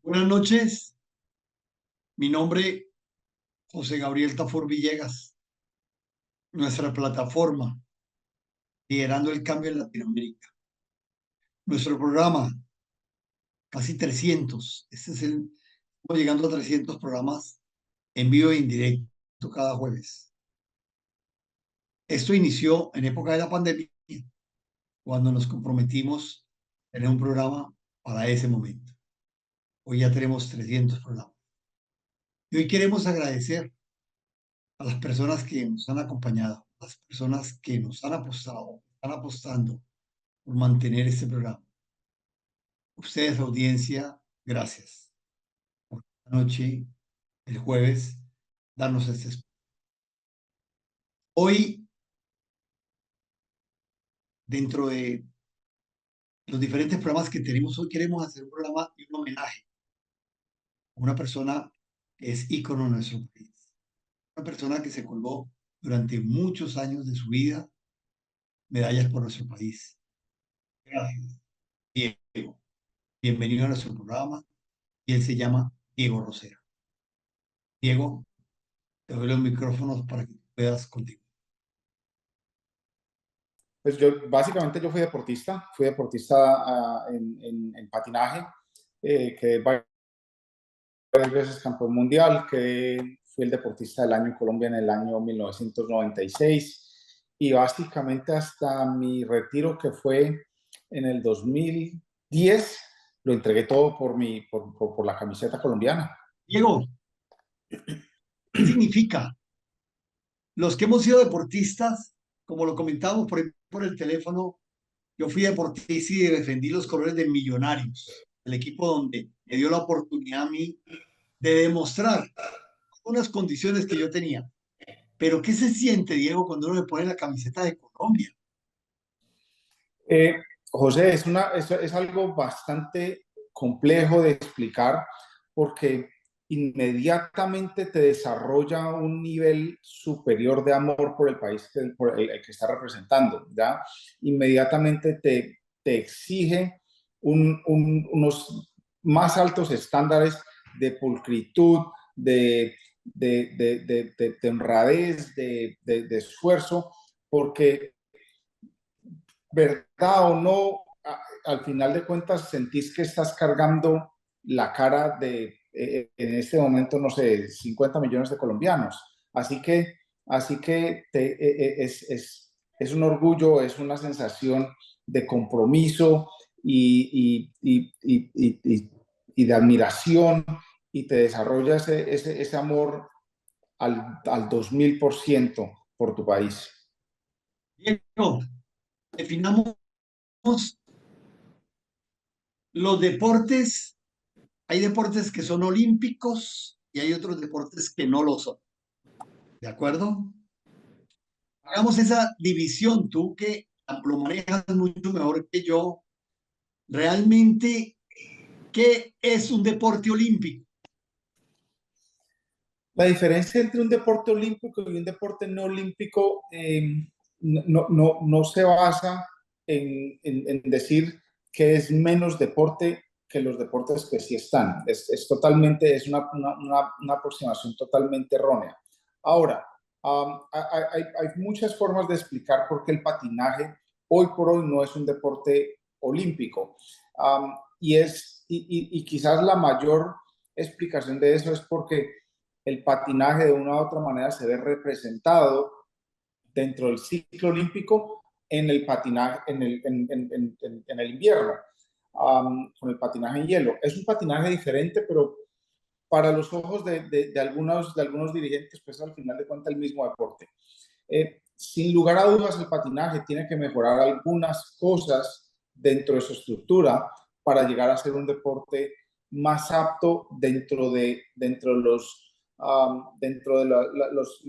Buenas noches, mi nombre José Gabriel Tafor Villegas, nuestra plataforma Liderando el Cambio en Latinoamérica. Nuestro programa, casi 300, estamos llegando a 300 programas en vivo e indirecto cada jueves. Esto inició en época de la pandemia, cuando nos comprometimos a tener un programa para ese momento. Hoy ya tenemos 300 programas. Y hoy queremos agradecer a las personas que nos han acompañado, a las personas que nos han apostado, están apostando por mantener este programa. Ustedes, audiencia, gracias por esta noche, el jueves, darnos este espacio. Hoy, dentro de los diferentes programas que tenemos, hoy queremos hacer un programa y un homenaje a una persona que es ícono en nuestro país. Una persona que se colgó durante muchos años de su vida medallas por nuestro país. Gracias, Diego. Bienvenido a nuestro programa. Y él se llama Diego Rosera. Diego, te doy los micrófonos para que puedas continuar. Pues básicamente yo fui deportista en patinaje, quedé varias veces campeón mundial, que fui el deportista del año en Colombia en el año 1996 y básicamente hasta mi retiro, que fue en el 2010, lo entregué todo por la camiseta colombiana. Diego, ¿qué significa? Los que hemos sido deportistas, como lo comentábamos por el teléfono, yo fui deportista y defendí los colores de Millonarios, el equipo donde me dio la oportunidad a mí de demostrar unas condiciones que yo tenía. Pero ¿qué se siente, Diego, cuando uno le pone la camiseta de Colombia? Eh, José, es algo bastante complejo de explicar porque inmediatamente te desarrolla un nivel superior de amor por el país por el que está representando, ¿ya? Inmediatamente te exige unos más altos estándares de pulcritud, de honradez, de esfuerzo, porque verdad o no, al final de cuentas sentís que estás cargando la cara en este momento, no sé, 50 millones de colombianos. Es un orgullo, es una sensación de compromiso y de admiración, y te desarrolla ese amor al 2000% por tu país. Diego, definamos los deportes. Hay deportes que son olímpicos y hay otros deportes que no lo son. ¿De acuerdo? Hagamos esa división, tú que lo manejas mucho mejor que yo. Realmente, ¿qué es un deporte olímpico? La diferencia entre un deporte olímpico y un deporte no olímpico no se basa en decir que es menos deporte que los deportes que sí están. Es una aproximación totalmente errónea. Ahora, hay muchas formas de explicar por qué el patinaje hoy por hoy no es un deporte olímpico. Y quizás la mayor explicación de eso es porque el patinaje de una u otra manera se ve representado dentro del ciclo olímpico en el patinaje, en el invierno, con el patinaje en hielo. Es un patinaje diferente, pero para los ojos de algunos dirigentes, pues al final de cuentas el mismo deporte. Sin lugar a dudas, el patinaje tiene que mejorar algunas cosas dentro de su estructura para llegar a ser un deporte más apto dentro de los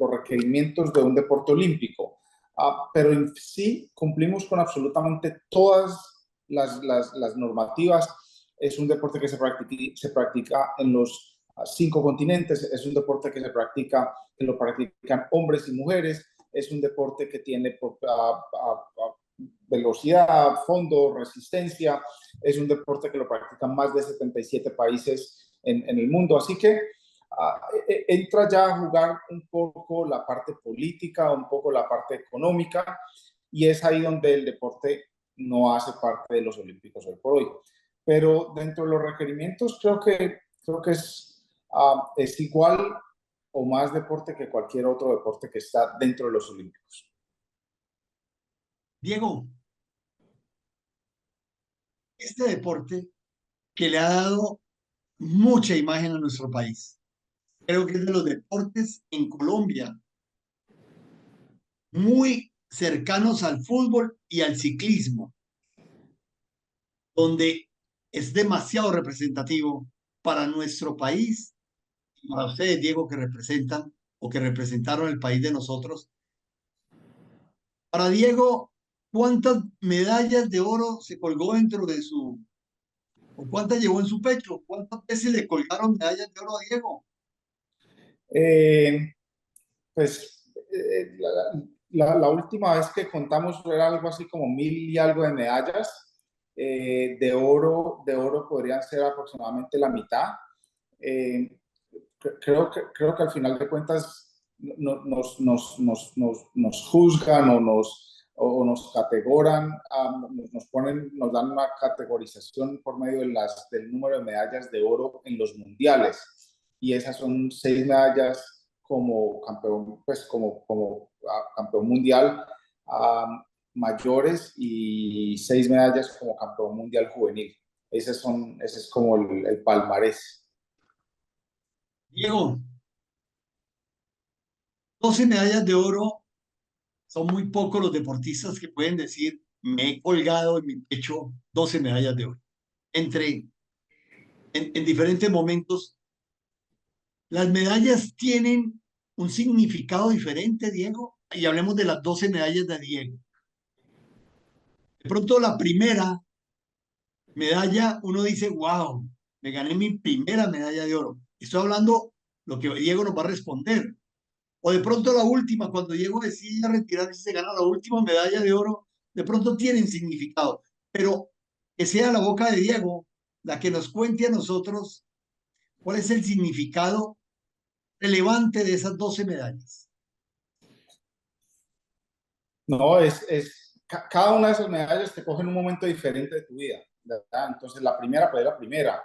requerimientos de un deporte olímpico. Pero en sí cumplimos con absolutamente todas las normativas. Es un deporte que se practica en los 5 continentes, es un deporte que lo practican hombres y mujeres, es un deporte que tiene velocidad, fondo, resistencia. Es un deporte que lo practican más de 77 países en el mundo. Así que entra ya a jugar un poco la parte política, un poco la parte económica, y es ahí donde el deporte no hace parte de los Olímpicos hoy por hoy. Pero dentro de los requerimientos creo que es igual o más deporte que cualquier otro deporte que está dentro de los Olímpicos. Diego, este deporte que le ha dado mucha imagen a nuestro país, creo que es de los deportes en Colombia muy cercanos al fútbol y al ciclismo, donde es demasiado representativo para nuestro país, y para ustedes, Diego, que representan o que representaron el país de nosotros. Para Diego, ¿cuántas medallas de oro se colgó dentro de o cuántas llevó en su pecho? ¿Cuántas veces le colgaron medallas de oro a Diego? Eh, pues la última vez que contamos era algo así como 1.000 y algo de medallas. De oro podrían ser aproximadamente la mitad. Eh, creo que al final de cuentas nos juzgan o nos categoran, nos dan una categorización por medio del número de medallas de oro en los mundiales. Y esas son 6 medallas como campeón, pues como campeón mundial mayores, y 6 medallas como campeón mundial juvenil. Ese es como el palmarés. Diego, 12 medallas de oro son muy pocos los deportistas que pueden decir, me he colgado en mi pecho 12 medallas de oro. En diferentes momentos, las medallas tienen un significado diferente, Diego, y hablemos de las 12 medallas de Diego. De pronto la primera medalla, uno dice, wow, me gané mi primera medalla de oro. Estoy hablando lo que Diego nos va a responder. O de pronto la última, cuando Diego decide retirarse y se gana la última medalla de oro, de pronto tienen significado. Pero que sea la boca de Diego la que nos cuente a nosotros cuál es el significado relevante de esas 12 medallas. No, cada una de esas medallas te coge en un momento diferente de tu vida, ¿verdad? Entonces, la primera, pues la primera.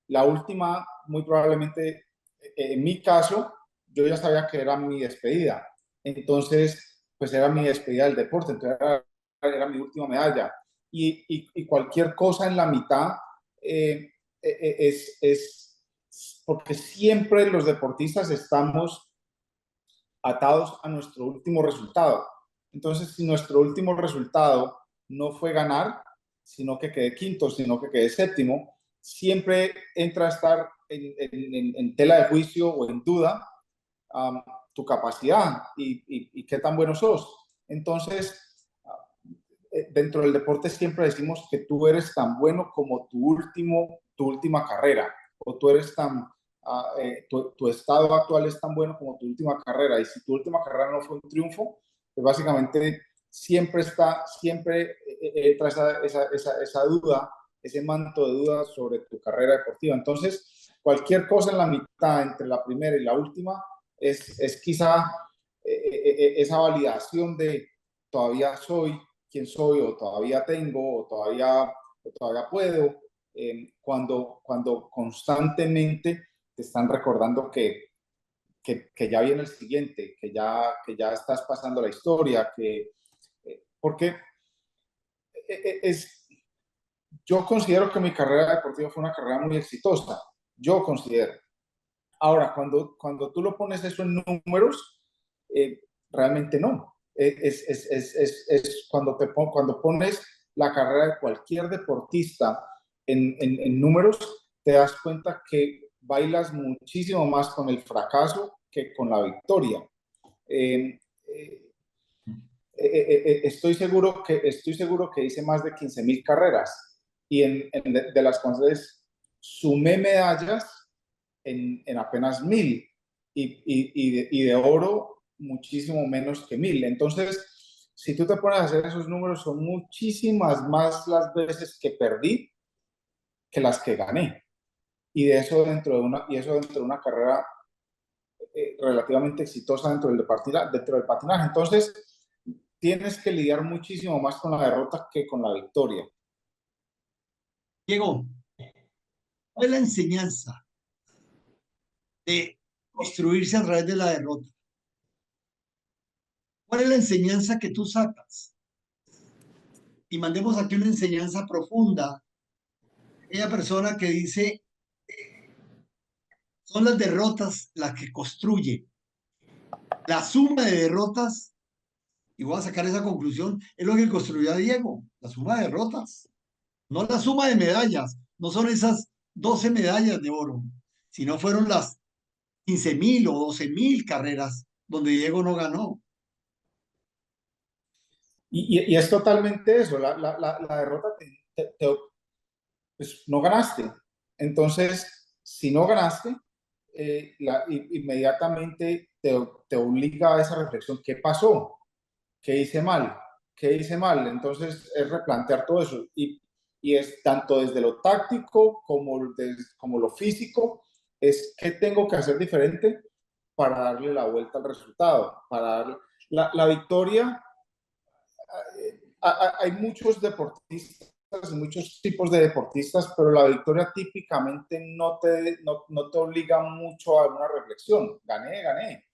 La última, muy probablemente, en mi caso, yo ya sabía que era mi despedida. Entonces, pues era mi despedida del deporte, entonces era mi última medalla. Y cualquier cosa en la mitad es porque siempre los deportistas estamos atados a nuestro último resultado. Entonces, si nuestro último resultado no fue ganar, sino que quedé quinto, sino que quedé séptimo, siempre entra a estar en tela de juicio o en duda tu capacidad y qué tan bueno sos. Entonces, dentro del deporte siempre decimos que tú eres tan bueno como tu última carrera, o tú eres tu estado actual es tan bueno como tu última carrera. Y si tu última carrera no fue un triunfo, pues básicamente siempre entra esa duda, ese manto de duda sobre tu carrera deportiva. Entonces, cualquier cosa en la mitad entre la primera y la última es quizá esa validación de todavía soy quien soy, o todavía tengo, o todavía puedo, cuando constantemente te están recordando que ya viene el siguiente, que ya estás pasando la historia, porque yo considero que mi carrera deportiva fue una carrera muy exitosa, yo considero. Ahora, cuando tú lo pones eso en números, eh, realmente no. Es cuando pones la carrera de cualquier deportista en números, te das cuenta que bailas muchísimo más con el fracaso que con la victoria. Eh, eh, estoy seguro que hice más de 15.000 carreras, y de las cuales sumé medallas en apenas 1.000, y de oro muchísimo menos que 1.000. Entonces, si tú te pones a hacer esos números, son muchísimas más las veces que perdí que las que gané. Y eso dentro de una carrera relativamente exitosa dentro del patinaje. Entonces, tienes que lidiar muchísimo más con la derrota que con la victoria. Diego, ¿cuál es la enseñanza de construirse a través de la derrota? ¿Cuál es la enseñanza que tú sacas? Y mandemos aquí una enseñanza profunda. Aquella persona que dice, son las derrotas las que construyen. La suma de derrotas, y voy a sacar esa conclusión, es lo que construyó a Diego, la suma de derrotas. No la suma de medallas, no son esas 12 medallas de oro, sino fueron las 15.000 o 12.000 carreras donde Diego no ganó. Y es totalmente eso, la derrota pues, no ganaste. Entonces, si no ganaste, inmediatamente te obliga a esa reflexión. ¿Qué pasó? ¿Qué hice mal? ¿Qué hice mal? Entonces es replantear todo eso. Y es tanto desde lo táctico como lo físico, es qué tengo que hacer diferente para darle la vuelta al resultado. La victoria, hay muchos deportistas, muchos tipos de deportistas, pero la victoria típicamente no te obliga mucho a una reflexión. Gané, gané.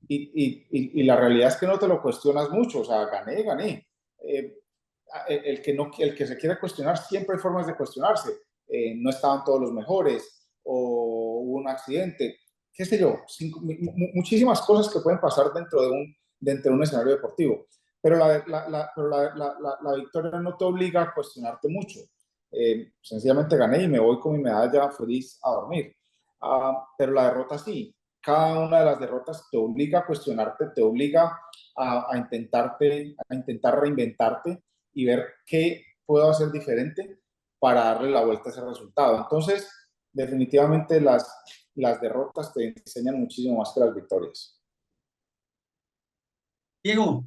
Y la realidad es que no te lo cuestionas mucho, o sea, gané, gané. El que se quiere cuestionar, siempre hay formas de cuestionarse. No estaban todos los mejores, o hubo un accidente, qué sé yo, muchísimas cosas que pueden pasar dentro de un escenario deportivo. Pero la victoria no te obliga a cuestionarte mucho. Sencillamente gané y me voy con mi medalla feliz a dormir. Pero la derrota sí. Cada una de las derrotas te obliga a cuestionarte, te obliga a intentar reinventarte y ver qué puedo hacer diferente para darle la vuelta a ese resultado. Entonces, definitivamente las derrotas te enseñan muchísimo más que las victorias. Diego,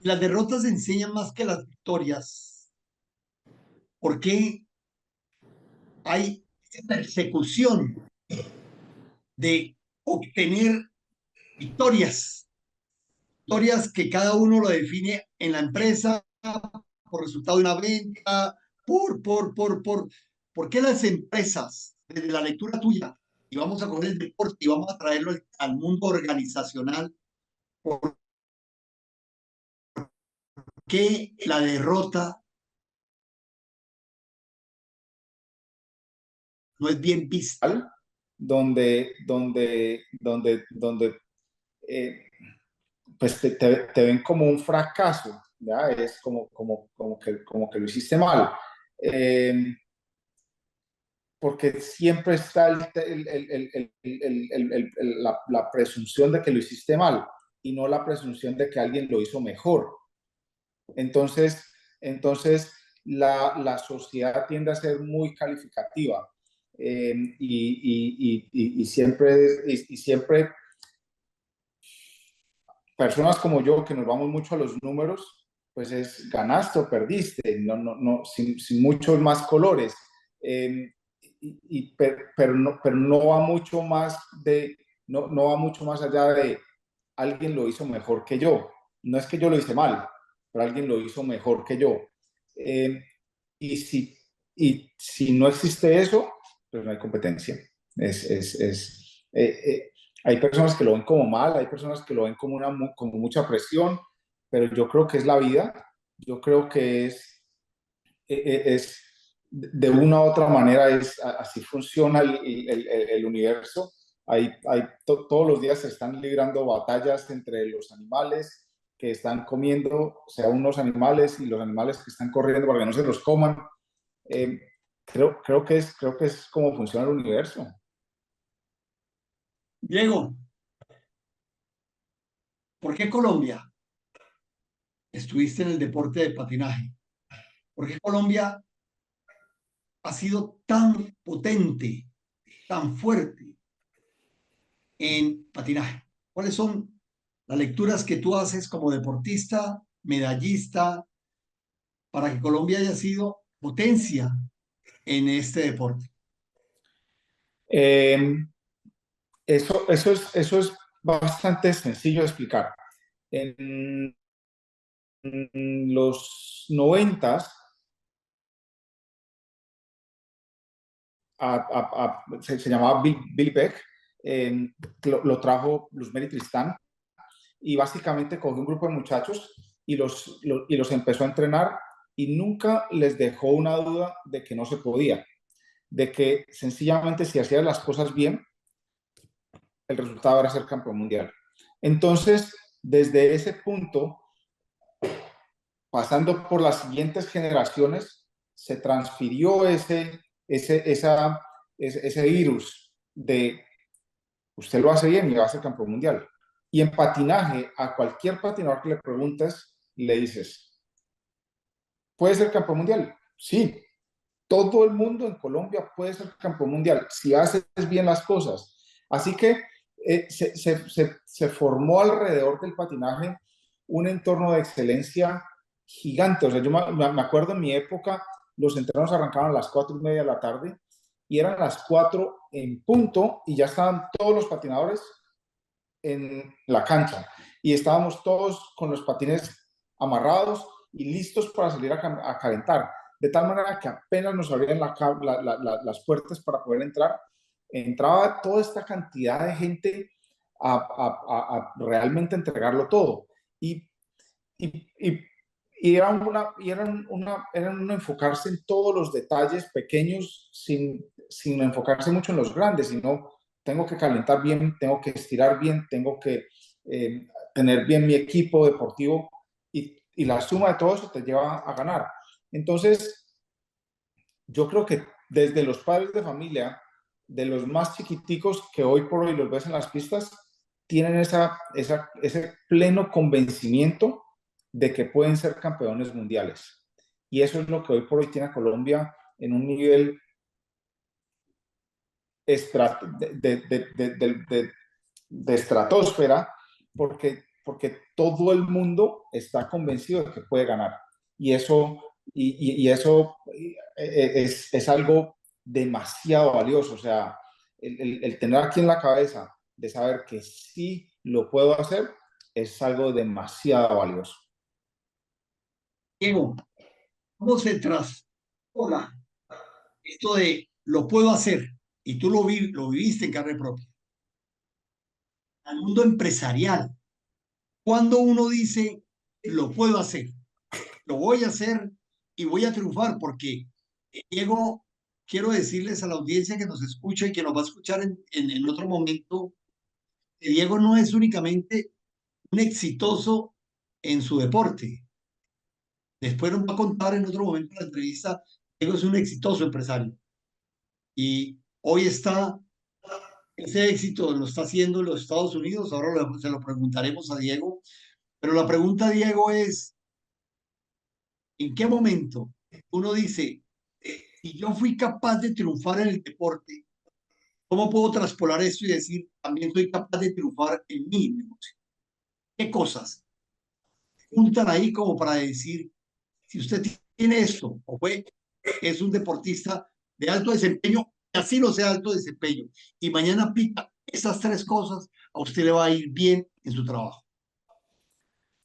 las derrotas enseñan más que las victorias. ¿Por qué hay persecución de obtener victorias? Victorias que cada uno lo define en la empresa por resultado de una venta, ¿por qué las empresas, desde la lectura tuya, y vamos a coger el deporte y vamos a traerlo al mundo organizacional, por qué la derrota no es bien vista? Donde eh, pues te ven como un fracaso, ¿ya? Es como que lo hiciste mal. Eh, Porque siempre está la presunción de que lo hiciste mal y no la presunción de que alguien lo hizo mejor. Entonces, entonces la sociedad tiende a ser muy calificativa siempre personas como yo que nos vamos mucho a los números, pues es ganaste o perdiste, sin muchos más colores. Eh, pero no va mucho más no va mucho más allá de alguien lo hizo mejor que yo. No es que yo lo hice mal, pero alguien lo hizo mejor que yo. Eh, y, si, y si no existe eso, pues no hay competencia. Hay personas que lo ven como mal, hay personas que lo ven como mucha presión, pero yo creo que es la vida, yo creo que es de una u otra manera, así funciona el universo. Todos los días se están librando batallas entre los animales que están comiendo, o sea, unos animales y los animales que están corriendo para que no se los coman. Eh, creo que es como funciona el universo. Diego, ¿por qué Colombia? Estuviste en el deporte de patinaje. ¿Por qué Colombia ha sido tan potente, tan fuerte en patinaje? ¿Cuáles son las lecturas que tú haces como deportista, medallista, para que Colombia haya sido potencia en este deporte. Eh, eso es bastante sencillo de explicar. En los 90 se llamaba Bill Beck, lo trajo Luzmeri Tristán y básicamente cogió un grupo de muchachos y los empezó a entrenar y nunca les dejó una duda de que no se podía, de que sencillamente si hacías las cosas bien, el resultado era ser campeón mundial. Entonces, desde ese punto, pasando por las siguientes generaciones, se transfirió ese virus de usted lo hace bien y va a ser campeón mundial. Y en patinaje, a cualquier patinador que le preguntes, le dices, ¿puede ser campeón mundial? Sí, todo el mundo en Colombia puede ser campeón mundial si haces bien las cosas. Así que se formó alrededor del patinaje un entorno de excelencia gigante. O sea, yo me acuerdo en mi época, los entrenos arrancaban a las 4:30 de la tarde y eran las 4 en punto y ya estaban todos los patinadores en la cancha y estábamos todos con los patines amarrados y listos para salir a calentar. De tal manera que apenas nos abrían las puertas para poder entrar, entraba toda esta cantidad de gente a realmente entregarlo todo. Y, y, y, eran un enfocarse en todos los detalles pequeños sin enfocarse mucho en los grandes, sino tengo que calentar bien, tengo que estirar bien, tengo que tener bien mi equipo deportivo y la suma de todo eso te lleva a ganar. Entonces, yo creo que desde los padres de familia, de los más chiquiticos que hoy por hoy los ves en las pistas, tienen ese pleno convencimiento de que pueden ser campeones mundiales. Y eso es lo que hoy por hoy tiene a Colombia en un nivel de estratosfera, porque todo el mundo está convencido de que puede ganar. Y eso es algo demasiado valioso. O sea, el tener aquí en la cabeza de saber que sí lo puedo hacer es algo demasiado valioso. Diego, ¿cómo se transforma esto de lo puedo hacer y tú lo viviste en carne propia al mundo empresarial? Cuando uno dice lo puedo hacer, lo voy a hacer y voy a triunfar, porque Diego, quiero decirles a la audiencia que nos escucha y que nos va a escuchar en otro momento, que Diego no es únicamente un exitoso en su deporte. Después nos va a contar en otro momento de la entrevista, Diego es un exitoso empresario y hoy está, ese éxito lo está haciendo en los Estados Unidos, ahora se lo preguntaremos a Diego, pero la pregunta, Diego, es, ¿en qué momento uno dice, si yo fui capaz de triunfar en el deporte, cómo puedo traspolar esto y decir, también soy capaz de triunfar en mi negocio? ¿Qué cosas juntan ahí como para decir, si usted tiene esto o es un deportista de alto desempeño, y así no sea alto desempeño, y mañana aplica esas tres cosas, a usted le va a ir bien en su trabajo?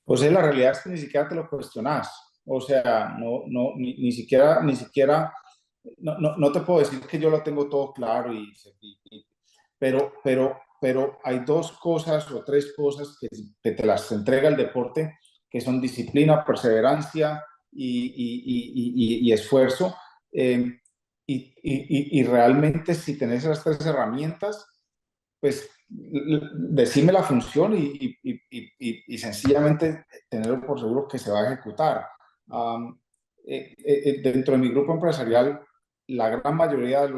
Pues la realidad es que ni siquiera te lo cuestionas. O sea, ni siquiera, no te puedo decir que yo lo tengo todo claro, pero hay dos cosas o tres cosas que te las entrega el deporte, que son disciplina, perseverancia y esfuerzo. Eh, y realmente si tenés esas tres herramientas, pues decime la función y sencillamente tenerlo por seguro que se va a ejecutar. Um, Dentro de mi grupo empresarial, la gran mayoría de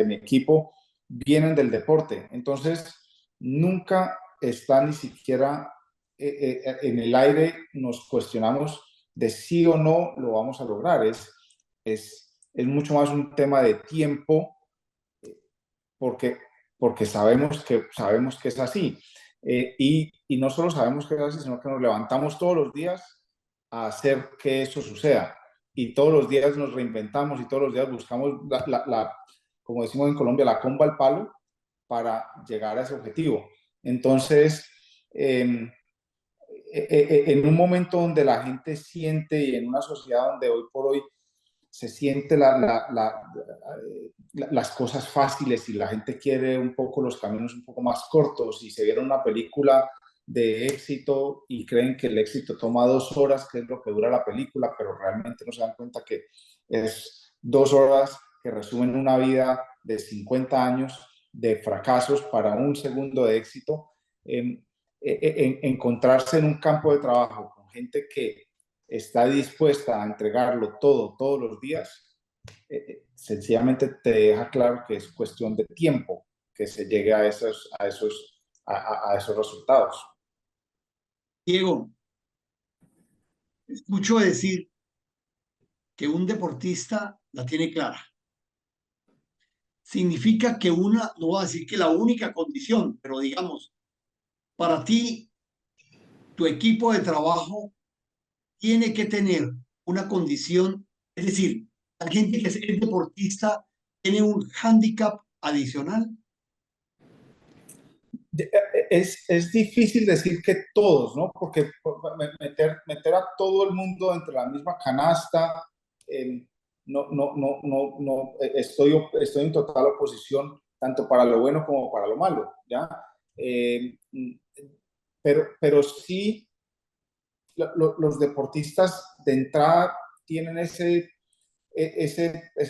mi equipo vienen del deporte. Entonces, nunca está ni siquiera en el aire, nos cuestionamos de sí o no lo vamos a lograr. Es mucho más un tema de tiempo porque sabemos que es así. y no solo sabemos que es así, sino que nos levantamos todos los días a hacer que eso suceda. Y todos los días nos reinventamos y todos los días buscamos, como decimos en Colombia, la comba al palo para llegar a ese objetivo. Entonces, eh, en un momento donde la gente siente y en una sociedad donde hoy por hoy se siente las cosas fáciles y la gente quiere un poco los caminos un poco más cortos y se vieron una película de éxito y creen que el éxito toma 2 horas, que es lo que dura la película, pero realmente no se dan cuenta que es 2 horas que resumen una vida de 50 años de fracasos para un segundo de éxito. Encontrarse en un campo de trabajo con gente que está dispuesta a entregarlo todo todos los días, sencillamente te deja claro que es cuestión de tiempo que se llegue a esos resultados. Diego, escucho decir que un deportista la tiene clara. Significa que una, no voy a decir que la única condición, pero digamos, para ti, tu equipo de trabajo tiene que tener una condición, es decir, la gente que es deportista tiene un hándicap adicional. Es difícil decir que todos, ¿no? Porque meter a todo el mundo entre la misma canasta, eh, estoy en total oposición, tanto para lo bueno como para lo malo, ¿ya? Eh, pero sí, los deportistas de entrada tienen ese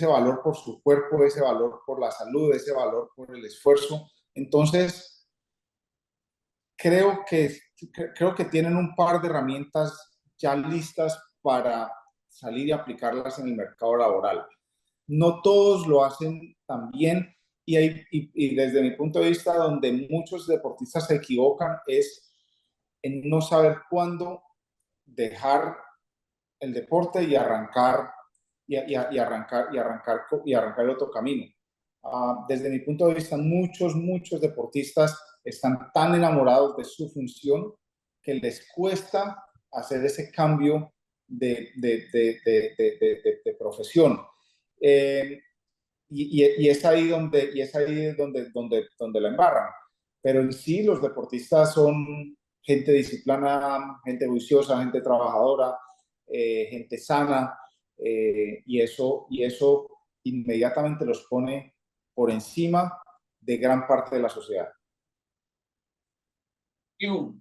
valor por su cuerpo, ese valor por la salud, ese valor por el esfuerzo. Entonces, creo que, creo que tienen un par de herramientas ya listas para salir y aplicarlas en el mercado laboral. No todos lo hacen tan bien y desde mi punto de vista, donde muchos deportistas se equivocan es en no saber cuándo dejar el deporte y arrancar el otro camino. Desde mi punto de vista, muchos deportistas están tan enamorados de su función que les cuesta hacer ese cambio de profesión. Y es ahí donde la embarran. Pero en sí los deportistas son gente disciplinada, gente juiciosa, gente trabajadora, gente sana, y eso inmediatamente los pone por encima de gran parte de la sociedad. Diego,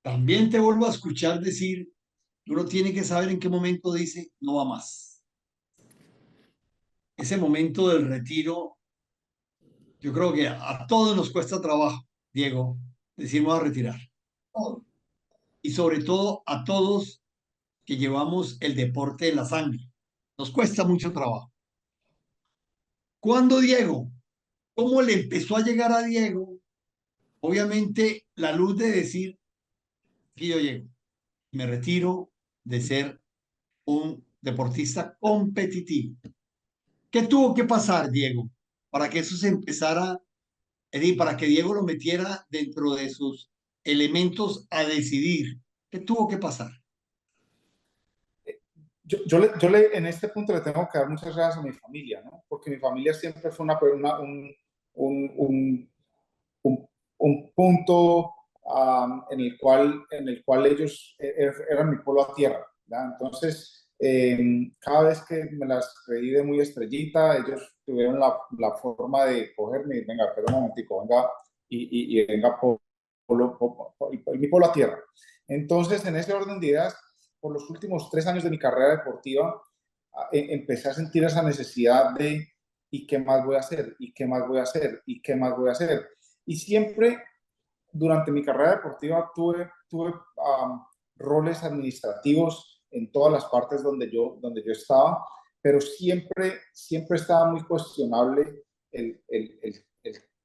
también te vuelvo a escuchar decir, uno tiene que saber en qué momento dice, no va más. Ese momento del retiro, yo creo que a todos nos cuesta trabajo, Diego, decimos a retirar. Y sobre todo a todos que llevamos el deporte en la sangre. Nos cuesta mucho trabajo. ¿Cuándo, Diego? ¿Cómo le empezó a llegar a Diego? Obviamente la luz de decir que yo llego, me retiro de ser un deportista competitivo. ¿Qué tuvo que pasar, Diego, para que eso se empezara, es decir, para que Diego lo metiera dentro de sus elementos a decidir? ¿Qué tuvo que pasar? En este punto le tengo que dar muchas gracias a mi familia, ¿no? Porque mi familia siempre fue un, un, un punto en el cual ellos eran mi polo a tierra, ¿ya? Entonces, cada vez que me las creí de muy estrellita, ellos tuvieron la forma de cogerme y venga, pero un momentico, venga, y venga mi polo a tierra. Entonces, en ese orden de ideas, por los últimos 3 años de mi carrera deportiva, empecé a sentir esa necesidad de ¿y qué más voy a hacer? ¿Y qué más voy a hacer? ¿Y qué más voy a hacer? Y siempre durante mi carrera deportiva tuve roles administrativos en todas las partes donde yo estaba, pero siempre estaba muy cuestionable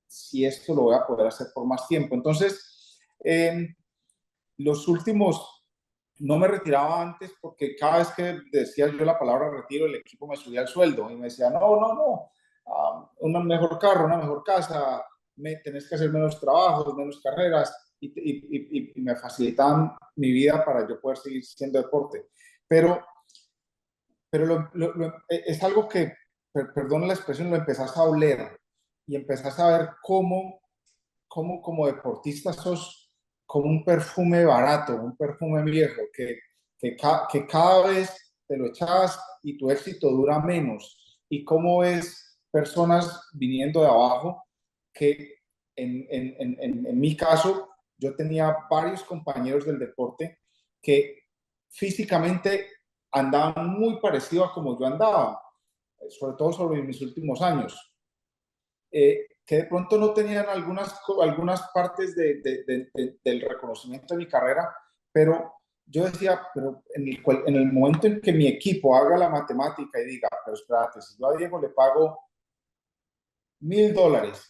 si esto lo voy a poder hacer por más tiempo. Entonces, los últimos, no me retiraba antes porque cada vez que decía yo la palabra retiro, el equipo me subía el sueldo y me decía, no, un mejor carro, una mejor casa, tenés que hacer menos trabajos, menos carreras, y me facilitaban mi vida para yo poder seguir haciendo deporte. Pero, es algo que, perdón la expresión, lo empezás a oler y empezás a ver cómo como deportista sos como un perfume barato, un perfume viejo, que cada vez te lo echas y tu éxito dura menos. Y cómo ves personas viniendo de abajo que en mi caso, yo tenía varios compañeros del deporte que físicamente andaban muy parecido a como yo andaba, sobre todo sobre mis últimos años. Que de pronto no tenían algunas partes del reconocimiento de mi carrera, pero yo decía, pero en el momento en que mi equipo haga la matemática y diga, pero espérate, si yo a Diego le pago $1,000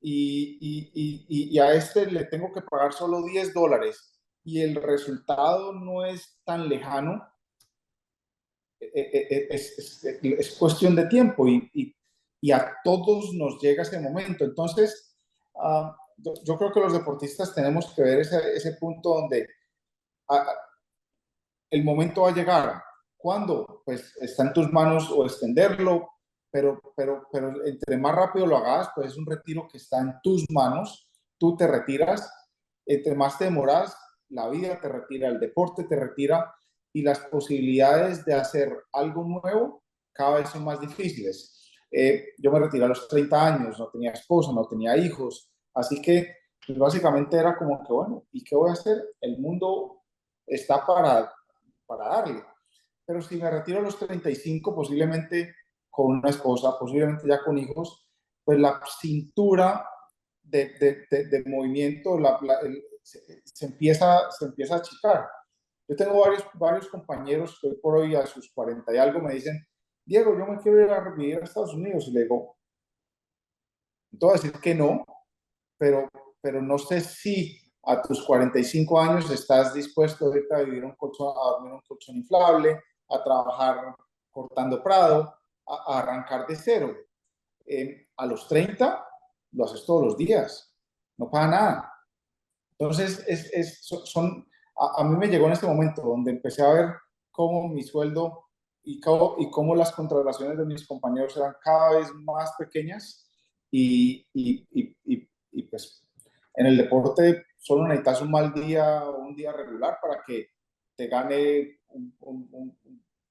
y a este le tengo que pagar solo $10 y el resultado no es tan lejano, es cuestión de tiempo y a todos nos llega ese momento. Entonces, yo creo que los deportistas tenemos que ver ese punto donde uh, el momento va a llegar. ¿Cuándo? Pues está en tus manos o extenderlo, pero entre más rápido lo hagas, pues es un retiro que está en tus manos, tú te retiras, entre más te demoras, la vida te retira, el deporte te retira y las posibilidades de hacer algo nuevo cada vez son más difíciles. Yo me retiré a los 30 años, no tenía esposa, no tenía hijos, así que pues básicamente era como que, bueno, ¿y qué voy a hacer? El mundo está para darle. Pero si me retiro a los 35, posiblemente con una esposa, posiblemente ya con hijos, pues la cintura de movimiento se empieza a achicar. Yo tengo varios compañeros que hoy por hoy a sus 40 y algo me dicen, Diego, yo me quiero ir a vivir a Estados Unidos. Y le digo, te voy a decir que no, pero, pero no sé si a tus 45 años estás dispuesto a irte a vivir a dormir en un colchón inflable, a trabajar cortando prado, a arrancar de cero. A los 30 lo haces todos los días, no pasa nada. Entonces, a mí me llegó en este momento donde empecé a ver cómo mi sueldo cómo las contrataciones de mis compañeros eran cada vez más pequeñas y pues en el deporte solo necesitas un mal día o un día regular para que te gane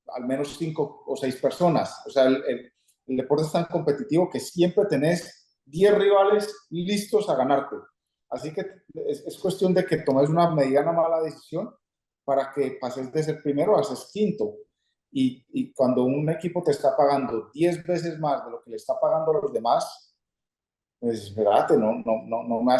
al menos 5 o 6 personas. O sea, el deporte es tan competitivo que siempre tenés 10 rivales listos a ganarte. Así que es cuestión de que tomes una mediana mala decisión para que pases de ser primero a ser quinto. Y cuando un equipo te está pagando 10 veces más de lo que le está pagando a los demás, pues espérate, no me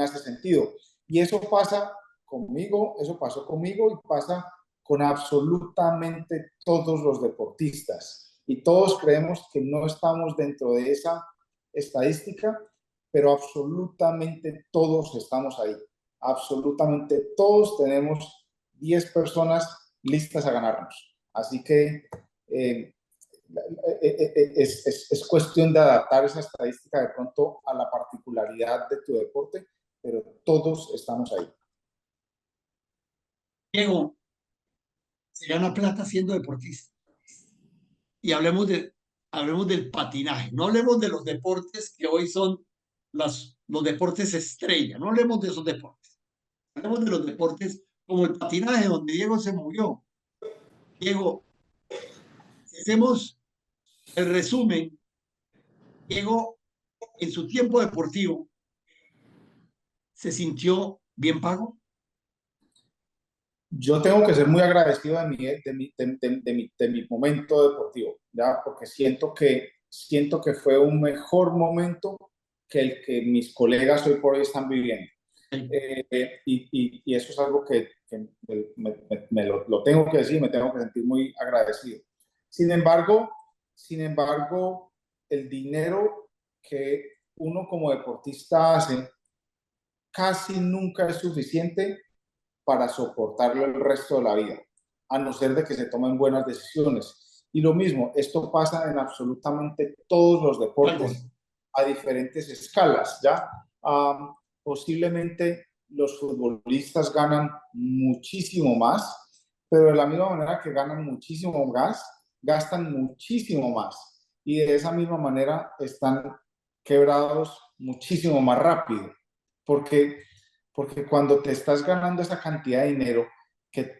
hace sentido. Y eso pasa conmigo, eso pasó conmigo y pasa con absolutamente todos los deportistas. Y todos creemos que no estamos dentro de esa estadística, pero absolutamente todos estamos ahí. Absolutamente todos tenemos 10 personas listas a ganarnos. Así que es cuestión de adaptar esa estadística de pronto a la particularidad de tu deporte, pero todos estamos ahí. Diego, se gana plata siendo deportista. Y hablemos del patinaje. No hablemos de los deportes que hoy son los deportes estrella. No hablemos de esos deportes. Hablemos de los deportes como el patinaje, donde Diego se movió. Diego, si hacemos el resumen, Diego en su tiempo deportivo se sintió bien pago. Yo tengo que ser muy agradecido de mi momento deportivo, ¿ya? Porque siento que fue un mejor momento que el que mis colegas hoy por hoy están viviendo. Y eso es algo que lo tengo que decir, me tengo que sentir muy agradecido. Sin embargo, el dinero que uno como deportista hace casi nunca es suficiente para soportarlo el resto de la vida, a no ser de que se tomen buenas decisiones. Y lo mismo, esto pasa en absolutamente todos los deportes. a diferentes escalas, ¿ya? Posiblemente los futbolistas ganan muchísimo más, pero de la misma manera que ganan muchísimo más, gastan muchísimo más. Y de esa misma manera están quebrados muchísimo más rápido. Porque, porque cuando te estás ganando esa cantidad de dinero, que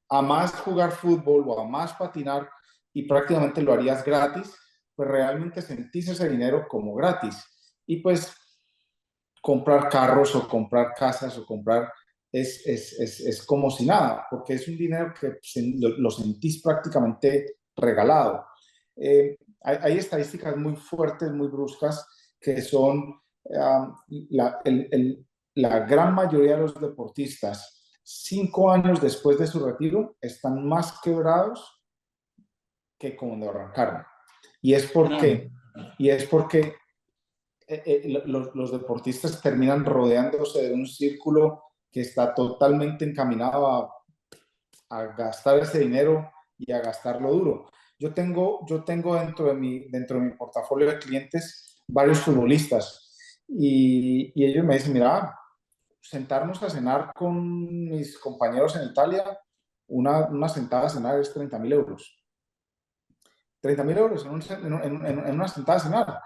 a más jugar fútbol o a más patinar y prácticamente lo harías gratis, pues realmente sentís ese dinero como gratis. Y pues comprar carros o comprar casas o comprar es como si nada, porque es un dinero que lo sentís prácticamente regalado. Hay estadísticas muy fuertes, muy bruscas, que son la gran mayoría de los deportistas, 5 años después de su retiro, están más quebrados que cuando arrancaron. Y es Grave. porque, y es porque los deportistas terminan rodeándose de un círculo que está totalmente encaminado a gastar ese dinero y a gastarlo duro. Yo tengo dentro de mi portafolio de clientes varios futbolistas y ellos me dicen, mira, sentarnos a cenar con mis compañeros en Italia, una sentada a cenar es 30.000 euros. 30.000 euros en una sentada a cenar.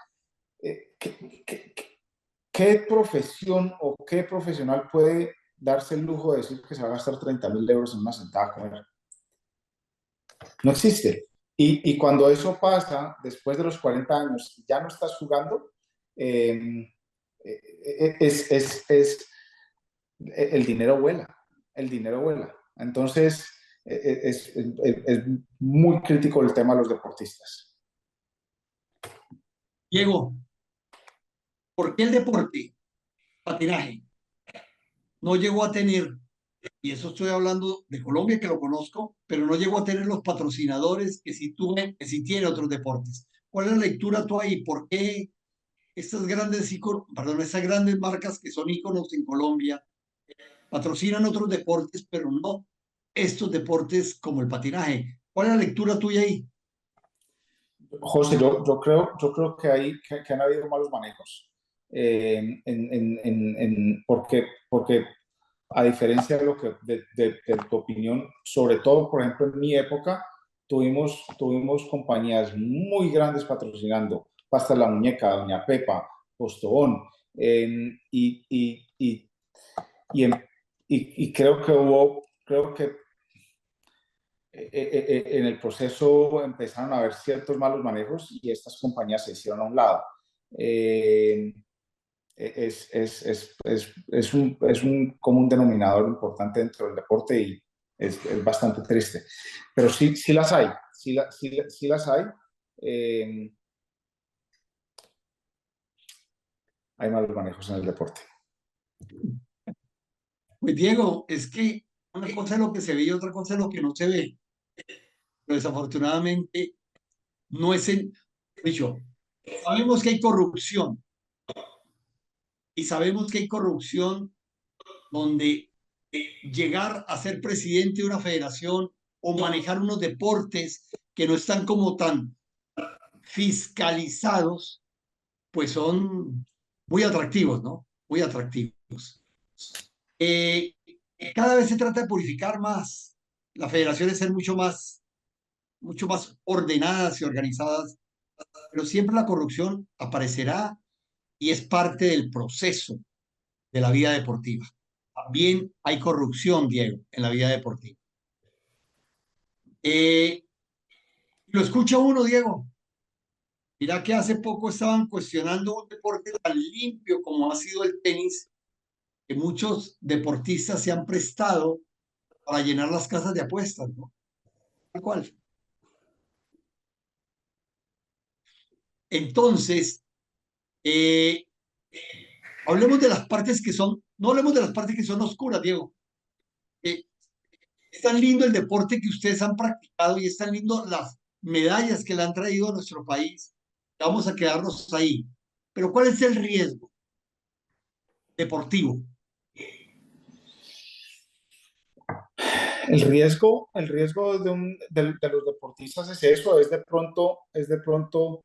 ¿Qué profesión o qué profesional puede darse el lujo de decir que se va a gastar 30.000 euros en una sentada a comer? No existe. Y cuando eso pasa, después de los 40 años, ya no estás jugando, eh, el dinero vuela, el dinero vuela. Entonces, es muy crítico el tema de los deportistas. Diego, ¿por qué el deporte, patinaje, no llegó a tener, y eso estoy hablando de Colombia que lo conozco, pero no llegó a tener los patrocinadores que sí tiene otros deportes? ¿Cuál es la lectura tú ahí? ¿Por qué estas grandes, perdón, estas grandes marcas que son íconos en Colombia patrocinan otros deportes, pero no estos deportes como el patinaje? ¿Cuál es la lectura tuya ahí? José, yo creo que han habido malos manejos. Porque a diferencia de, de tu opinión, sobre todo, por ejemplo, en mi época, tuvimos compañías muy grandes patrocinando Pasta la Muñeca, Doña Pepa, Postobón, y, en- y creo que en el proceso empezaron a haber ciertos malos manejos y estas compañías se hicieron a un lado. Eh, es un común denominador importante dentro del deporte y es bastante triste. Pero sí, sí las hay, sí las hay. Eh, hay malos manejos en el deporte. Pues Diego, es que una cosa es lo que se ve y otra cosa es lo que no se ve. Pero desafortunadamente no es el dicho. Sabemos que hay corrupción y sabemos que hay corrupción donde llegar a ser presidente de una federación o manejar unos deportes que no están como tan fiscalizados, pues son muy atractivos, ¿no? Muy atractivos. Eh, Cada vez se trata de purificar más. Las federaciones ser mucho más ordenadas y organizadas, pero siempre la corrupción aparecerá y es parte del proceso de la vida deportiva. También hay corrupción, Diego, en la vida deportiva. Eh, lo escucha uno, Diego. Mira que hace poco estaban cuestionando un deporte tan limpio como ha sido el tenis, que muchos deportistas se han prestado para llenar las casas de apuestas, ¿no? Tal cual. Entonces, eh, hablemos de las partes que son, no hablemos de las partes que son oscuras, Diego. Eh, es tan lindo el deporte que ustedes han practicado y es tan lindo las medallas que le han traído a nuestro país. Vamos a quedarnos ahí. Pero ¿cuál es el riesgo deportivo? El riesgo de los deportistas es eso, es de pronto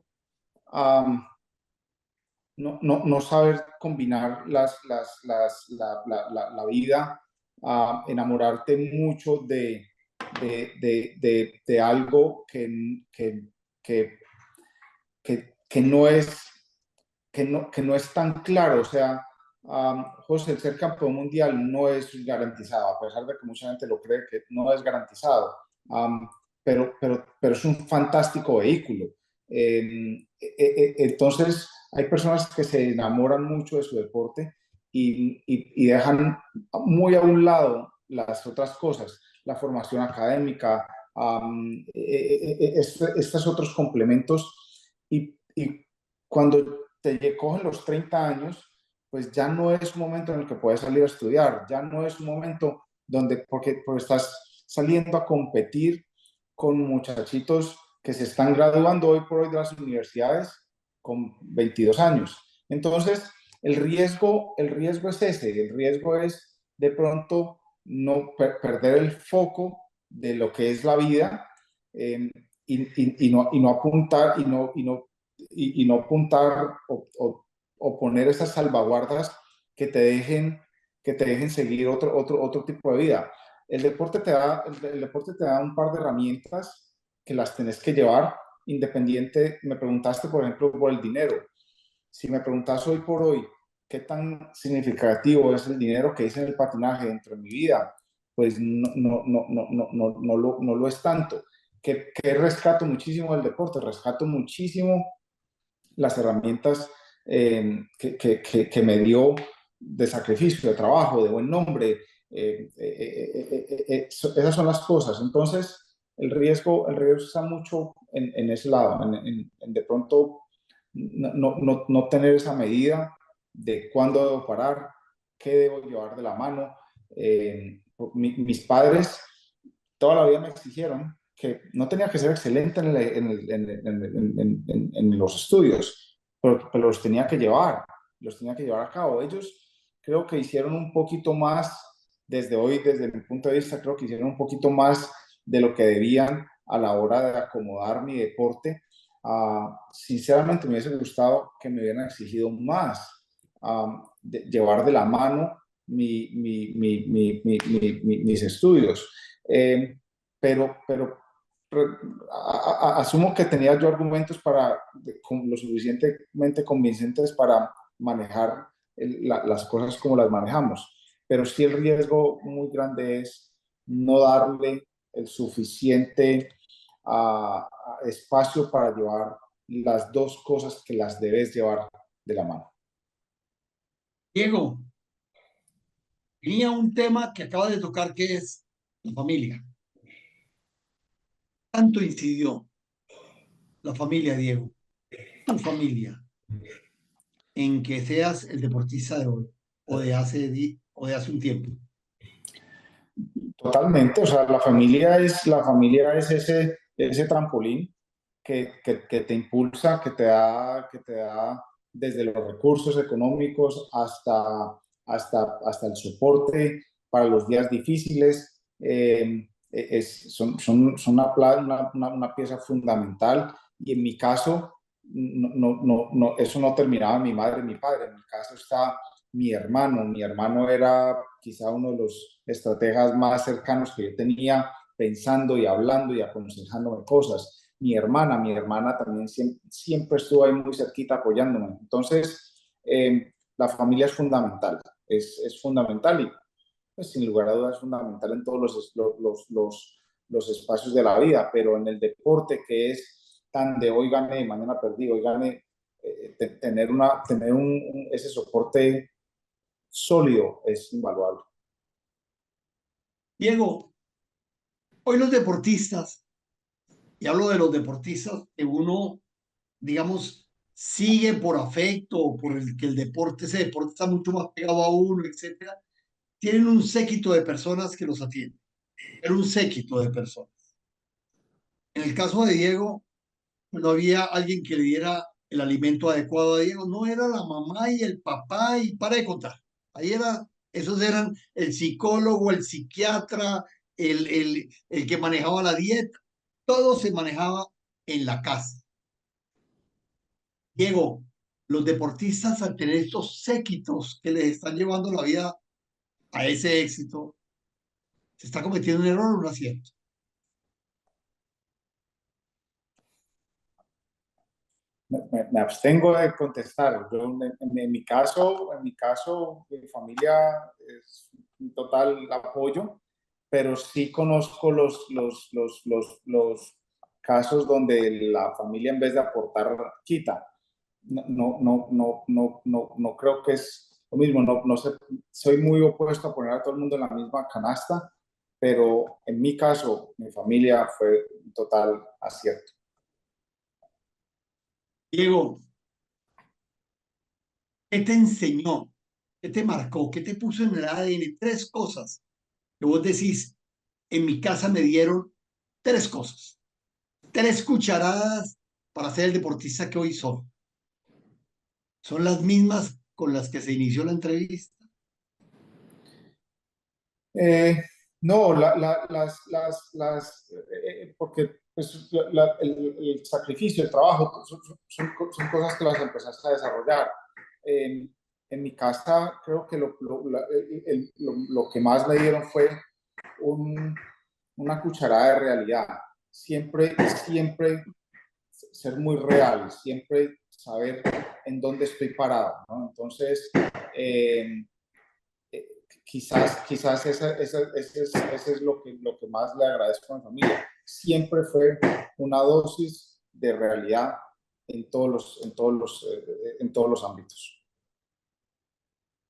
no saber combinar la vida, enamorarte mucho de algo que, que no es, que no es tan claro. O sea, José, el ser campeón mundial no es garantizado, a pesar de que mucha gente lo cree que no es garantizado. Um, pero es un fantástico vehículo. Entonces, hay personas que se enamoran mucho de su deporte y dejan muy a un lado las otras cosas, la formación académica, estos otros complementos. Y cuando te cogen los 30 años, pues ya no es un momento en el que puedes salir a estudiar, ya no es un momento donde, porque estás saliendo a competir con muchachitos que se están graduando hoy por hoy de las universidades con 22 años. Entonces, el riesgo es ese, el riesgo es de pronto no perder el foco de lo que es la vida, y no apuntar y no apuntar o poner esas salvaguardas que te dejen, que te dejen seguir otro tipo de vida. El deporte te da un par de herramientas que las tenés que llevar independiente. Me preguntaste, por ejemplo, por el dinero. Si me preguntas hoy por hoy qué tan significativo es el dinero que hice en el patinaje dentro de mi vida, pues no lo es tanto. Que rescato muchísimo del deporte, rescato muchísimo las herramientas que me dio de sacrificio, de trabajo, de buen nombre. Esas son las cosas. Entonces, el riesgo está mucho en ese lado, en de pronto no tener esa medida de cuándo debo parar, qué debo llevar de la mano. Mis padres toda la vida me exigieron que no tenía que ser excelente en los estudios, pero los tenía que llevar a cabo. Ellos creo que hicieron un poquito más, desde hoy, desde mi punto de vista, creo que hicieron un poquito más de lo que debían a la hora de acomodar mi deporte. Sinceramente me hubiese gustado que me hubieran exigido más, llevar de la mano mis estudios. Eh, pero asumo que tenía yo argumentos lo suficientemente convincentes para manejar las cosas como las manejamos. Pero sí, el riesgo muy grande es no darle el suficiente espacio para llevar las dos cosas que las debes llevar de la mano. Diego, tenía un tema que acaba de tocar que es la familia. Tanto incidió la familia, Diego, tu familia, en que seas el deportista de hoy o de hace un tiempo. Totalmente, o sea, la familia es ese trampolín que te impulsa, que te da desde los recursos económicos hasta el soporte para los días difíciles. Son una pieza fundamental, y en mi caso, eso no terminaba en mi madre y mi padre. En mi caso está mi hermano. Mi hermano era quizá uno de los estrategas más cercanos que yo tenía, pensando y hablando y aconsejándome cosas. Mi hermana también siempre estuvo ahí muy cerquita apoyándome. Entonces, la familia es fundamental, es fundamental, y pues, sin lugar a dudas es fundamental en todos los espacios de la vida, pero en el deporte, que es tan de hoy gané, mañana perdí, hoy gané, tener ese soporte sólido es invaluable. Diego, hoy los deportistas, y hablo de los deportistas que uno, digamos, sigue por afecto o por el que el deporte, ese deporte está mucho más pegado a uno, etcétera, tienen un séquito de personas que los atienden. Era un séquito de personas. En el caso de Diego, no había alguien que le diera el alimento adecuado a Diego, no era la mamá y el papá y para de contar. Ahí era, esos eran el psicólogo, el psiquiatra, el que manejaba la dieta, todo se manejaba en la casa. Diego, los deportistas al tener estos séquitos que les están llevando la vida a ese éxito, se está cometiendo un error o un acierto. Me abstengo de contestar. Yo, mi familia es un total apoyo, pero sí conozco los casos donde la familia en vez de aportar quita. No creo que es lo mismo. No sé, soy muy opuesto a poner a todo el mundo en la misma canasta, pero en mi caso, mi familia fue un total acierto. Diego, ¿qué te enseñó? ¿Qué te marcó? ¿Qué te puso en el ADN? Tres cosas que vos decís, en mi casa me dieron tres cosas, tres cucharadas para ser el deportista que hoy soy. Son las mismas con las que se inició la entrevista. Eh, no, porque pues, el sacrificio, el trabajo, son cosas que las empezaste a desarrollar. En mi casa, creo que lo que más me dieron fue un, una cucharada de realidad. Siempre ser muy real, siempre saber en dónde estoy parado, ¿no? Entonces, eh, quizás ese es lo que más le agradezco a mi familia. Siempre fue una dosis de realidad en todos los ámbitos.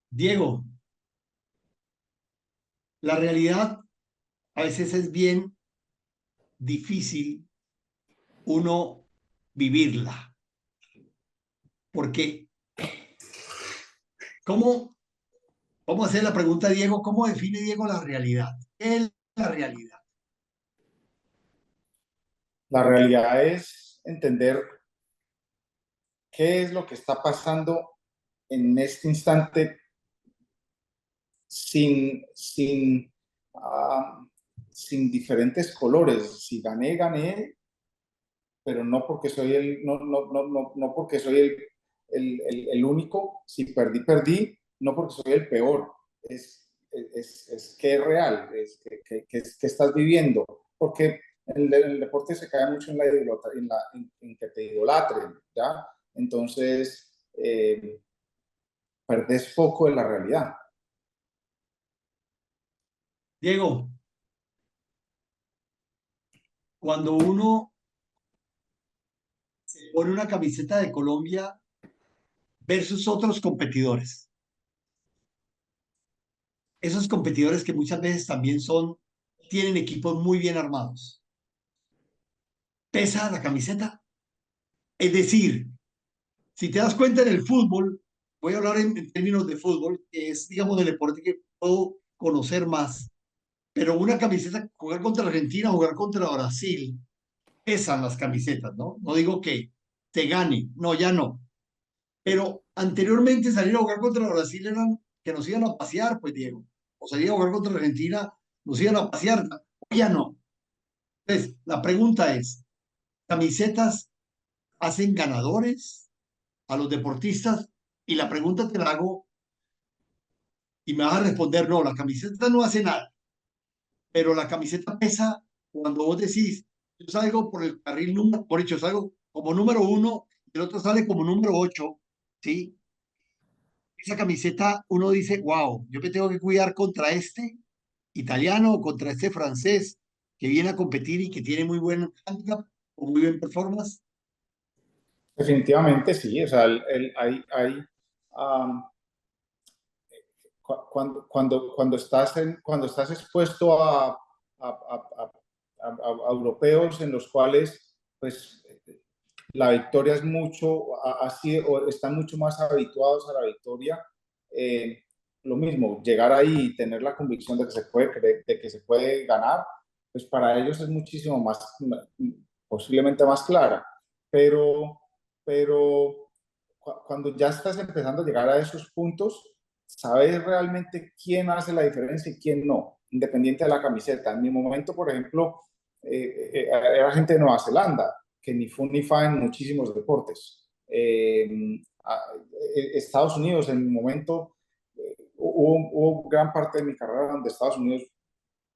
Diego, la realidad a veces es bien difícil uno vivirla, porque ¿cómo, vamos a hacer la pregunta, Diego, ¿cómo define Diego la realidad? ¿Qué es la realidad? La realidad es entender qué es lo que está pasando en este instante sin, uh, sin diferentes colores. Si gané, gané, pero no porque soy no porque soy el único. Si perdí, perdí, no porque soy el peor. Es que es real, que estás viviendo. Porque el deporte se cae mucho en, en que te idolatren, ¿ya? Entonces, perdés poco de la realidad. Diego, cuando uno se pone una camiseta de Colombia versus otros competidores, esos competidores que muchas veces también tienen equipos muy bien armados, ¿pesa la camiseta? Es decir, si te das cuenta en el fútbol, voy a hablar en términos de fútbol, que es, digamos, el deporte que puedo conocer más, pero una camiseta, jugar contra Argentina, jugar contra Brasil, pesan las camisetas, ¿no? No digo que te gane, no, ya no. Pero anteriormente salir a jugar contra Brasil eran que nos iban a pasear, pues Diego. O salir a jugar contra Argentina, nos iban a pasear, ya no. Entonces, la pregunta es, ¿camisetas hacen ganadores a los deportistas? Y la pregunta te la hago y me vas a responder, no, la camiseta no hace nada, pero la camiseta pesa cuando vos decís, yo salgo por el carril número, por hecho, salgo como número uno y el otro sale como número ocho, ¿sí? Esa camiseta uno dice, wow, yo me tengo que cuidar contra este italiano o contra este francés que viene a competir y que tiene muy buen handicap o muy buen performance. Definitivamente sí, o sea, um, cuando estás expuesto a europeos en los cuales pues la victoria es mucho, así, o están mucho más habituados a la victoria, lo mismo, llegar ahí y tener la convicción de que se puede, de que se puede ganar, pues para ellos es muchísimo más, posiblemente más clara, pero, pero cuando ya estás empezando a llegar a esos puntos, sabes realmente quién hace la diferencia y quién no, independiente de la camiseta. En mi momento, por ejemplo, era gente de Nueva Zelanda, que ni fu ni fa en muchísimos deportes. Estados Unidos, en mi momento, hubo gran parte de mi carrera donde Estados Unidos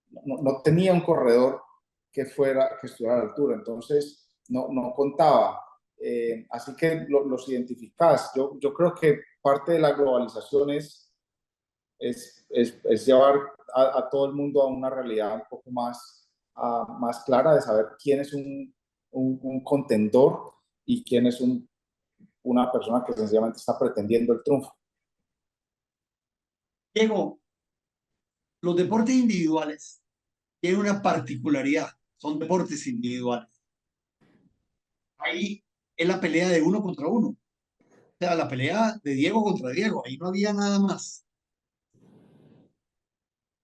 no tenía un corredor que estuviera a la altura, entonces no contaba. Así que los identificás. Yo creo que parte de la globalización es llevar a todo el mundo a una realidad un poco más clara de saber quién es un contendor y quién es una persona que sencillamente está pretendiendo el triunfo. Diego, los deportes individuales tienen una particularidad, son deportes individuales. Ahí es la pelea de uno contra uno, o sea, la pelea de Diego contra Diego, ahí no había nada más.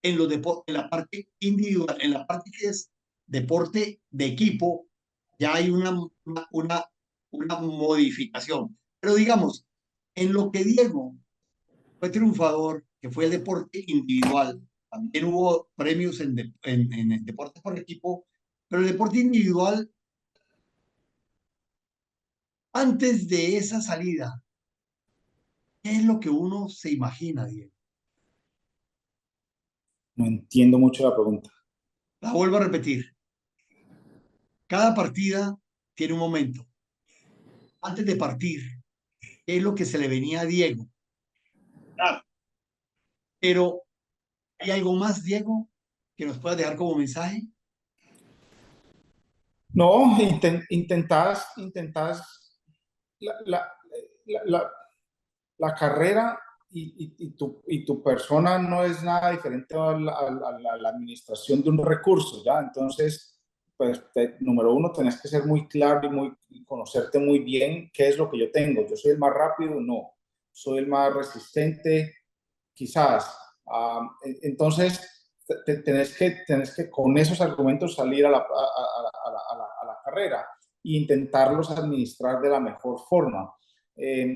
En los en la parte individual, en la parte que es deporte de equipo, ya hay una modificación. Pero digamos, en lo que Diego fue triunfador, que fue el deporte individual, también hubo premios en el deporte por equipo, pero el deporte individual, antes de esa salida, ¿qué es lo que uno se imagina, Diego? No entiendo mucho la pregunta. La vuelvo a repetir. Cada partida tiene un momento. Antes de partir, ¿qué es lo que se le venía a Diego? Claro. Pero, ¿hay algo más, Diego, que nos puedas dejar como mensaje? No, intentás la, la, la, la carrera y tu persona no es nada diferente a la administración de un recurso, ¿ya? Entonces, pues, número uno, tenés que ser muy claro y conocerte muy bien qué es lo que yo tengo. ¿Yo soy el más rápido? No. ¿Soy el más resistente? Quizás. Entonces, tenés que con esos argumentos salir a la carrera e intentarlos administrar de la mejor forma.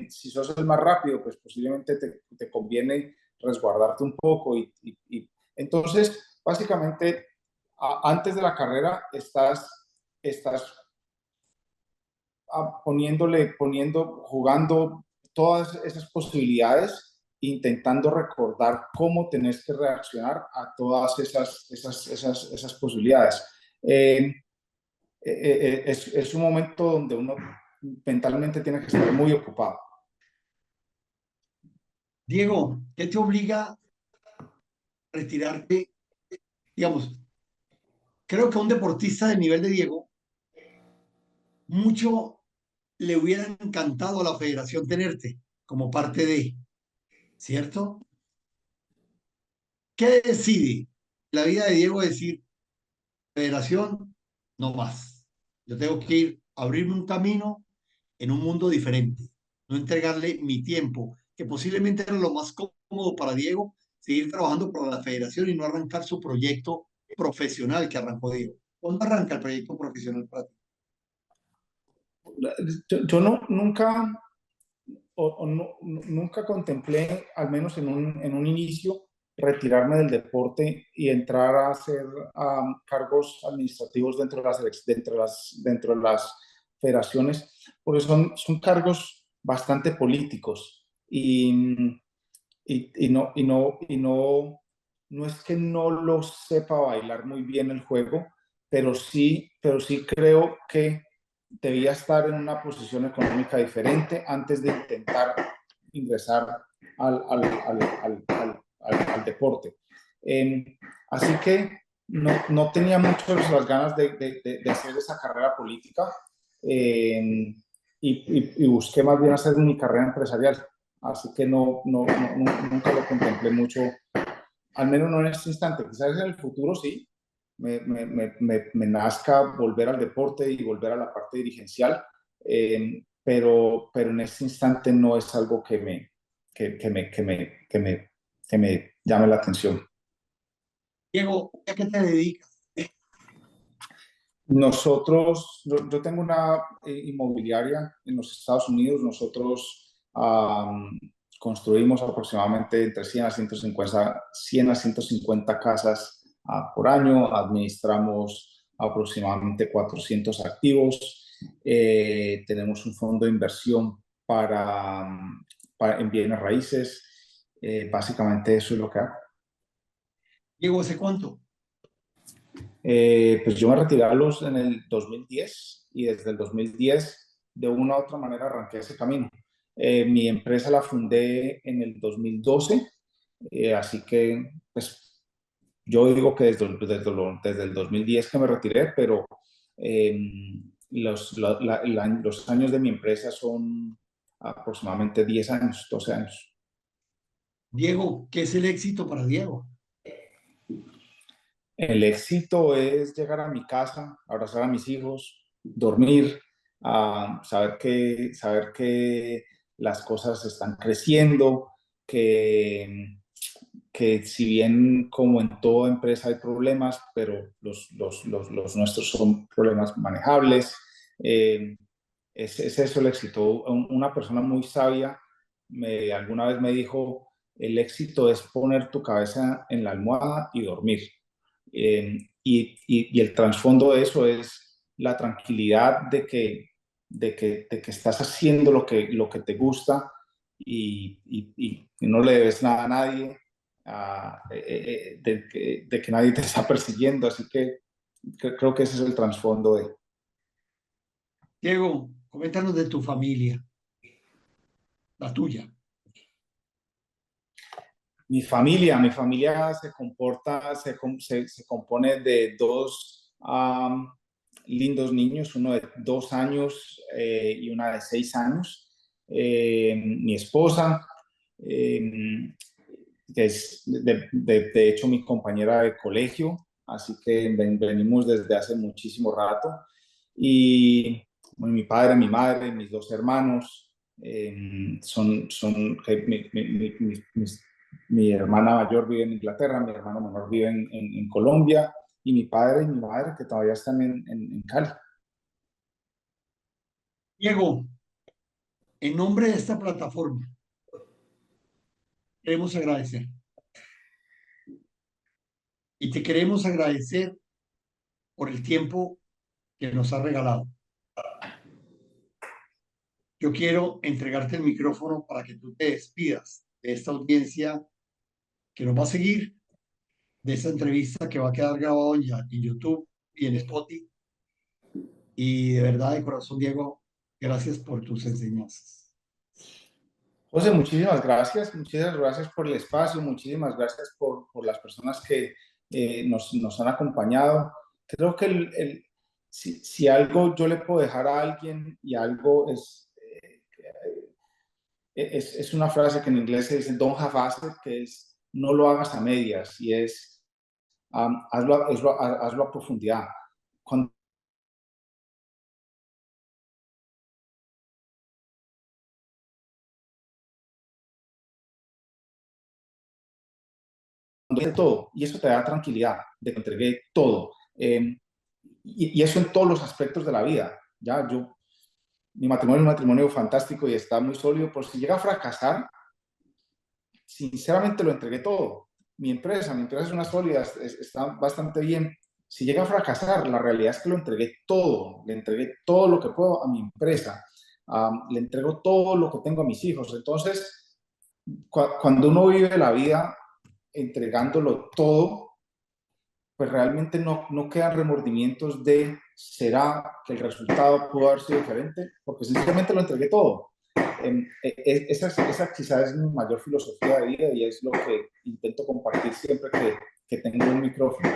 Si sos el más rápido, pues posiblemente te conviene resguardarte un poco. Entonces, básicamente, antes de la carrera estás jugando todas esas posibilidades, intentando recordar cómo tenés que reaccionar a todas esas posibilidades. Es un momento donde uno mentalmente tiene que estar muy ocupado. Diego, ¿qué te obliga a retirarte? Digamos, creo que a un deportista del nivel de Diego, mucho le hubiera encantado a la federación tenerte como parte de, ¿cierto? ¿Qué decide la vida de Diego decir, federación, no más? Yo tengo que ir a abrirme un camino en un mundo diferente, no entregarle mi tiempo, que posiblemente era lo más cómodo para Diego, seguir trabajando por la federación y no arrancar su proyecto profesional que arrancó Diego. ¿Cuándo arranca el proyecto profesional para ti? Yo nunca contemplé, al menos en un inicio, retirarme del deporte y entrar a hacer cargos administrativos dentro de las federaciones, porque son cargos bastante políticos no es que no lo sepa bailar muy bien el juego, pero sí creo que debía estar en una posición económica diferente antes de intentar ingresar al deporte. Así que no tenía muchas las ganas de hacer esa carrera política y busqué más bien hacer mi carrera empresarial. Así que nunca lo contemplé mucho, al menos no en este instante. Quizás en el futuro sí, me nazca volver al deporte y volver a la parte dirigencial, pero en este instante no es algo que me llame la atención. Diego, ¿a qué te dedicas? Yo tengo una inmobiliaria en los Estados Unidos. Nosotros construimos aproximadamente entre 100 a 150 casas por año. Administramos aproximadamente 400 activos. Tenemos un fondo de inversión para, en bienes raíces. Básicamente eso es lo que hago. Diego, ¿hace cuánto? Pues yo me retiré en el 2010 y desde el 2010 de una u otra manera arranqué ese camino. Mi empresa la fundé en el 2012, así que pues yo digo que desde el 2010 que me retiré, pero eh, los años de mi empresa son aproximadamente 10 años, 12 años. Diego, ¿qué es el éxito para Diego? El éxito es llegar a mi casa, abrazar a mis hijos, dormir, saber que las cosas están creciendo, que si bien como en toda empresa hay problemas, pero los nuestros son problemas manejables. Eh, es eso el éxito. Una persona muy sabia alguna vez me dijo, el éxito es poner tu cabeza en la almohada y dormir. Y el trasfondo de eso es la tranquilidad de que estás haciendo lo que te gusta y no le debes nada a nadie, de que nadie te está persiguiendo. Así que creo que ese es el trasfondo de... Diego, coméntanos de tu familia, la tuya. Mi familia se comporta, se compone de dos lindos niños, uno de 2 años y una de 6 años. Mi esposa, eh, que es de hecho mi compañera de colegio, así que venimos desde hace muchísimo rato. Y bueno, mi padre, mi madre, mis 2 hermanos, mi hermana mayor vive en Inglaterra, mi hermano menor vive en Colombia, y mi padre y mi madre que todavía están en Cali. Diego, en nombre de esta plataforma, queremos agradecer. Y te queremos agradecer por el tiempo que nos has regalado. Yo quiero entregarte el micrófono para que tú te despidas de esta audiencia que nos va a seguir, de esta entrevista que va a quedar grabado en YouTube y en Spotify. Y de verdad, de corazón, Diego, gracias por tus enseñanzas. José, muchísimas gracias por el espacio, muchísimas gracias por las personas que nos han acompañado. Creo que si algo yo le puedo dejar a alguien y algo es una frase que en inglés se dice don't half-assed, que es no lo hagas a medias, y es hazlo a profundidad. Cuando hice todo, y eso te da tranquilidad de que entregué todo. Y eso en todos los aspectos de la vida. Ya, mi matrimonio es un matrimonio fantástico y está muy sólido. Por si llega a fracasar, sinceramente lo entregué todo. Mi empresa es una sólida, está bastante bien. Si llega a fracasar, la realidad es que lo entregué todo. Le entregué todo lo que puedo a mi empresa. Le entrego todo lo que tengo a mis hijos. Entonces, cuando uno vive la vida entregándolo todo, pues realmente no quedan remordimientos de ¿será que el resultado pudo haber sido diferente? Porque sencillamente lo entregué todo. Esa quizás es mi mayor filosofía de vida y es lo que intento compartir siempre que tengo un micrófono.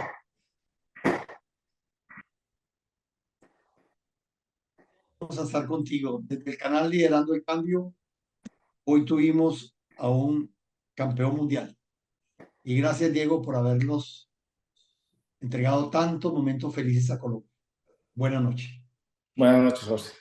Vamos a estar contigo. Desde el canal Liderando el Cambio, hoy tuvimos a un campeón mundial. Y gracias, Diego, por habernos entregado tantos momentos felices a Colombia. Buenas noches. Buenas noches, José.